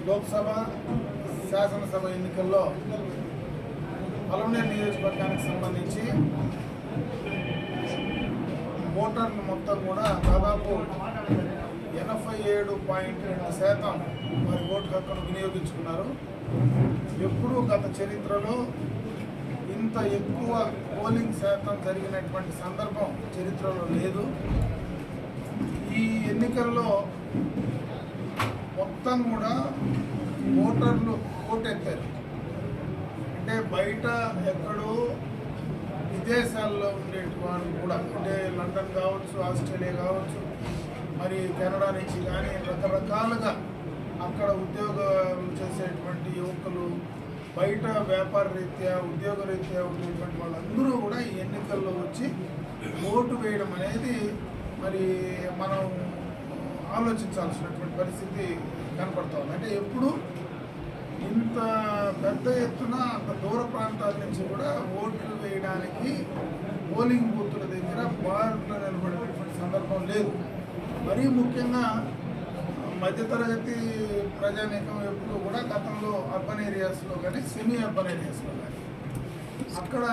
లోక్సభ శాసనసభ ఎన్నికల్లో పలమనేరు నియోజకవర్గానికి సంబంధించి ఓటర్లు మొత్తం కూడా దాదాపు 87.2% వారి ఓటు హక్కును వినియోగించుకున్నారు. ఎప్పుడూ గత చరిత్రలో ఇంత ఎక్కువ పోలింగ్ శాతం జరిగినటువంటి సందర్భం చరిత్రలో లేదు. ఈ ఎన్నికల్లో మొత్తం కూడా ఓటర్లు ఓటెత్తారు. అంటే బయట ఎక్కడో విదేశాల్లో ఉండేటువంటి కూడా, అంటే లండన్ కావచ్చు, ఆస్ట్రేలియా కావచ్చు, మరి కెనడా నుంచి కానీ రకరకాలుగా అక్కడ ఉద్యోగాలు చేసేటువంటి యువకులు, బయట వ్యాపార రీత్యా ఉద్యోగ రీత్యా ఉండేటువంటి వాళ్ళందరూ కూడా ఈ ఎన్నికల్లో వచ్చి ఓటు వేయడం అనేది మరి మనం ఆలోచించాల్సినటువంటి పరిస్థితి కనపడుతుంది. అంటే ఎప్పుడు ఇంత పెద్ద ఎత్తున అంత దూర ప్రాంతాల నుంచి కూడా ఓట్లు వేయడానికి పోలింగ్ బూతుల దగ్గర బార్లో నిలబడేటువంటి సందర్భం లేదు. మరీ ముఖ్యంగా మధ్యతరగతి ప్రజానీకం ఎప్పుడు కూడా గతంలో అర్బన్ ఏరియాస్లో కానీ సెమీ అర్బన్ ఏరియాస్లో కానీ అక్కడ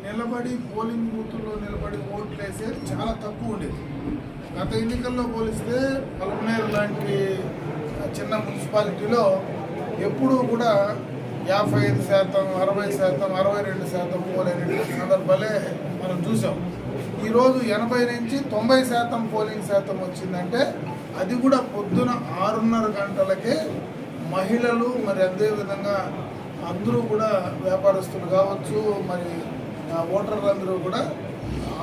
నిలబడి పోలింగ్ బూత్లో నిలబడి ఓట్లు వేసేది చాలా తక్కువ ఉండేది. గత ఎన్నికల్లో పోలిస్తే పలమనేరు లాంటి చిన్న మున్సిపాలిటీలో ఎప్పుడూ కూడా 55%, 60%, 62% పోలైనటువంటి సందర్భాలే మనం చూసాం. ఈరోజు 80 నుంచి 90% పోలింగ్ శాతం వచ్చిందంటే అది కూడా పొద్దున 6:30 గంటలకే మహిళలు, మరి అదేవిధంగా అందరూ కూడా వ్యాపారస్తులు కావచ్చు, మరి ఓటర్లందరూ కూడా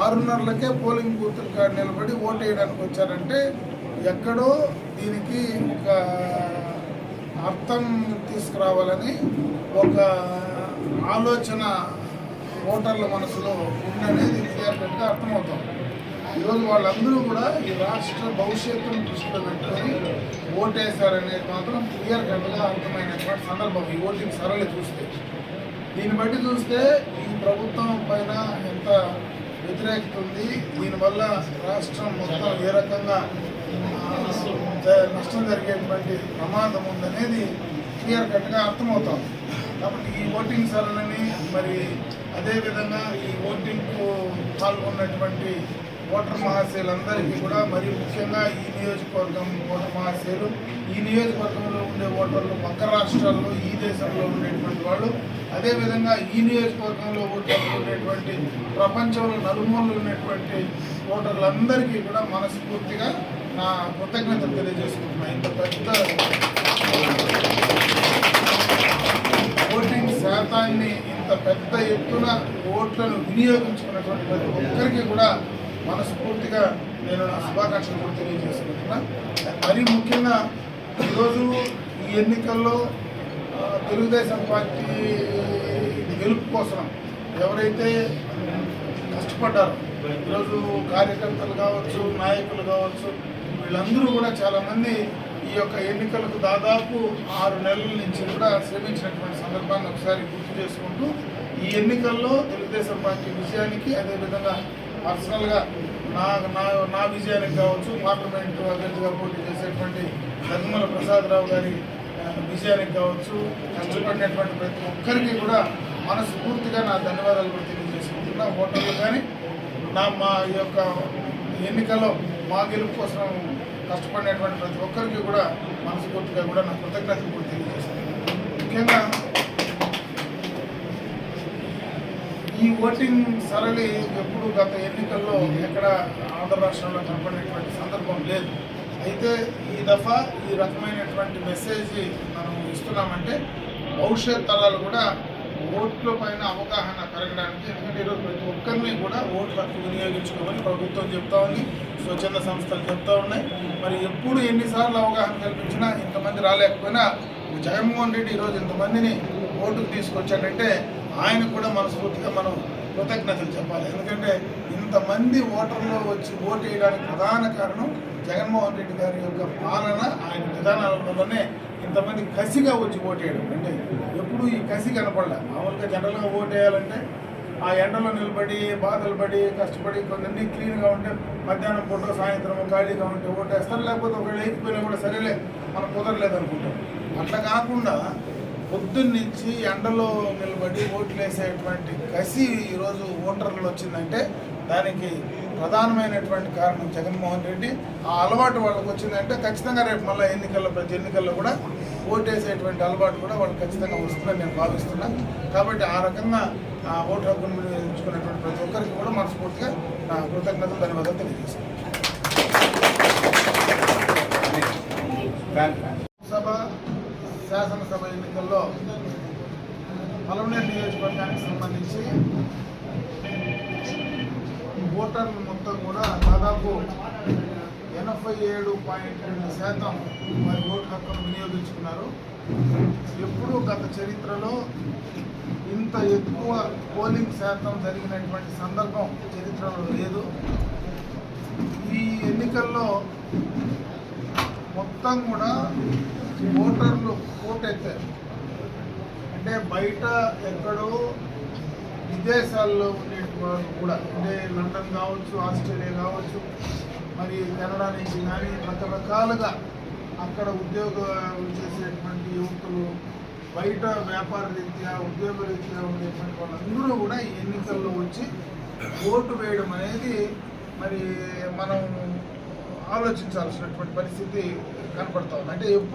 6:30కే పోలింగ్ బూతుల కాడ నిలబడి ఓటు వేయడానికి వచ్చారంటే ఎక్కడో దీనికి ఒక అర్థం తీసుకురావాలని ఒక ఆలోచన ఓటర్ల మనసులో ఉందనేది క్లియర్గా అర్థమవుతుంది. ఈరోజు వాళ్ళందరూ కూడా ఈ రాష్ట్ర భవిష్యత్తును దృష్టిలో పెట్టుకొని ఓటేశారనేది మాత్రం క్లియర్ కట్గా అర్థమైనటువంటి సందర్భం ఈ ఓటింగ్ సరళి చూస్తే. దీన్ని బట్టి చూస్తే ఈ ప్రభుత్వం పైన ఎంత వ్యతిరేకత ఉంది, దీనివల్ల రాష్ట్రం మొత్తం ఏ రకంగా నష్టం జరిగేటువంటి ప్రమాదం ఉందనేది క్లియర్ కట్గా అర్థమవుతుంది. కాబట్టి ఈ ఓటింగ్ సరళిని, మరి అదేవిధంగా ఈ ఓటింగ్కు పాల్గొన్నటువంటి ఓటర్ మహాశయులందరికీ కూడా, మరి ముఖ్యంగా ఈ నియోజకవర్గం ఓటర్ మహాశయులు, ఈ నియోజకవర్గంలో ఉండే ఓటర్లు పక్క రాష్ట్రాల్లో, ఈ దేశంలో ఉండేటువంటి వాళ్ళు, అదేవిధంగా ఈ నియోజకవర్గంలో ఓటర్లు ఉండేటువంటి ప్రపంచంలో నలుమూలలు ఉన్నటువంటి ఓటర్లందరికీ కూడా మనస్ఫూర్తిగా నా కృతజ్ఞతలు తెలియజేసుకుంటున్నాను. ఇంత పెద్ద ఓటింగ్ శాతాన్ని, ఇంత పెద్ద ఎత్తున ఓట్లను వినియోగించుకున్నటువంటి ప్రతి ఒక్కరికి కూడా మనస్ఫూర్తిగా నేను నా శుభాకాంక్షలు కూడా తెలియజేసుకుంటున్నా. మరీ ముఖ్యంగా ఈరోజు ఈ ఎన్నికల్లో తెలుగుదేశం పార్టీ గెలుపు కోసం ఎవరైతే కష్టపడ్డారో, ఈరోజు కార్యకర్తలు కావచ్చు, నాయకులు కావచ్చు, వీళ్ళందరూ కూడా చాలామంది ఈ యొక్క ఎన్నికలకు దాదాపు 6 నెలల నుంచి కూడా శ్రమించినటువంటి సందర్భాన్ని ఒకసారి గుర్తు చేసుకుంటూ, ఈ ఎన్నికల్లో తెలుగుదేశం పార్టీ విజయానికి, అదేవిధంగా పర్సనల్గా నా విజయానికి కావచ్చు, పార్లమెంటు అభ్యర్థిగా పోటీ చేసేటువంటి ధర్మల ప్రసాదరావు గారి విజయానికి కావచ్చు, కష్టపడినటువంటి ప్రతి ఒక్కరికి కూడా మనస్ఫూర్తిగా నా ధన్యవాదాలు కూడా తెలియజేసుకుంటున్నా. ఓటర్లు కానీ మా యొక్క ఎన్నికల్లో మా గెలుపు కోసం కష్టపడినటువంటి ప్రతి ఒక్కరికి కూడా మనస్ఫూర్తిగా కూడా నా కృతజ్ఞతలు కూడా తెలియజేస్తున్నాను. ముఖ్యంగా ఈ ఓటింగ్ సరళి ఎప్పుడు గత ఎన్నికల్లో ఎక్కడ ఆంధ్ర రాష్ట్రంలో కనపడినటువంటి సందర్భం లేదు. అయితే ఈ దఫా ఈ రకమైనటువంటి మెసేజ్ మనం ఇస్తున్నామంటే భవిష్యత్ తరాలు కూడా ఓట్ల పైన అవగాహన పెరగడానికి. ఎందుకంటే ఈరోజు ప్రతి ఒక్కరిని కూడా ఓట్లు హక్కు వినియోగించుకోమని ప్రభుత్వం చెప్తా ఉంది, స్వచ్ఛంద సంస్థలు చెప్తా ఉన్నాయి. మరి ఎప్పుడు ఎన్నిసార్లు అవగాహన కల్పించినా ఇంతమంది రాలేకపోయినా జగన్మోహన్ రెడ్డి ఈరోజు ఇంతమందిని ఓటుకు తీసుకొచ్చాడంటే ఆయన కూడా మనస్ఫూర్తిగా మనం కృతజ్ఞతలు చెప్పాలి. ఎందుకంటే ఇంతమంది ఓటర్లు వచ్చి ఓటు వేయడానికి ప్రధాన కారణం జగన్మోహన్ రెడ్డి గారి యొక్క పాలన, ఆయన విధానాల వల్లనే ఇంతమంది కసిగా వచ్చి ఓటేయడం. అంటే ఎప్పుడు ఈ కసి కనపడలే. మామూలుగా జనరల్గా ఓటేయాలంటే ఆ ఎండలో నిలబడి బాధలు పడి కష్టపడి కొన్ని క్లీన్గా ఉంటే మధ్యాహ్నం పూట సాయంత్రం ఖాళీగా ఉంటే ఓటేస్తారు. లేకపోతే ఒకవేళ వేయకపోయినా కూడా సరేలే మనకు కుదరలేదు అనుకుంటాం. అట్లా కాకుండా పొద్దున్నుంచి ఎండలో నిలబడి ఓట్లు వేసేటువంటి కసి ఈరోజు ఓటర్లు వచ్చిందంటే దానికి ప్రధానమైనటువంటి కారణం జగన్మోహన్ రెడ్డి. ఆ అలవాటు వాళ్ళకి వచ్చిందంటే ఖచ్చితంగా రేపు మళ్ళీ ప్రతి ఎన్నికల్లో కూడా ఓటేసేటువంటి అలవాటు కూడా వాళ్ళకి ఖచ్చితంగా వస్తుందని నేను భావిస్తున్నాను. కాబట్టి ఆ రకంగా ఆ ఓటు హక్కును వినియోగించుకున్నటువంటి ప్రతి ఒక్కరికి కూడా మనస్ఫూర్తిగా నా కృతజ్ఞతలు ధన్యవాదాలు తెలియజేస్తాను. సభ శాసనసభ ఎన్నికల్లో పలమనేరు నియోజకవర్గానికి సంబంధించి ఓటర్లు మొత్తం కూడా దాదాపు 87.2% వారి ఓటు హక్కును వినియోగించుకున్నారు. ఎప్పుడూ గత చరిత్రలో ఇంత ఎక్కువ పోలింగ్ శాతం జరిగినటువంటి సందర్భం చరిత్రలో లేదు. ఈ ఎన్నికల్లో మొత్తం కూడా ఓటర్లు ఓటెత్తారు. అంటే బయట ఎక్కడో విదేశాల్లో ఉండే వాళ్ళు కూడా, అంటే లండన్ కావచ్చు, ఆస్ట్రేలియా కావచ్చు, మరి కెనడా నుంచి కానీ రకరకాలుగా అక్కడ ఉద్యోగాలు చేసేటువంటి యువకులు, బయట వ్యాపార రీత్యా ఉద్యోగ రీత్యా ఉండేటువంటి వాళ్ళందరూ కూడా ఈ ఎన్నికల్లో వచ్చి ఓటు వేయడం అనేది మరి మనం ఆలోచించాల్సినటువంటి పరిస్థితి కనపడతా ఉంది. అంటే ఎప్పుడు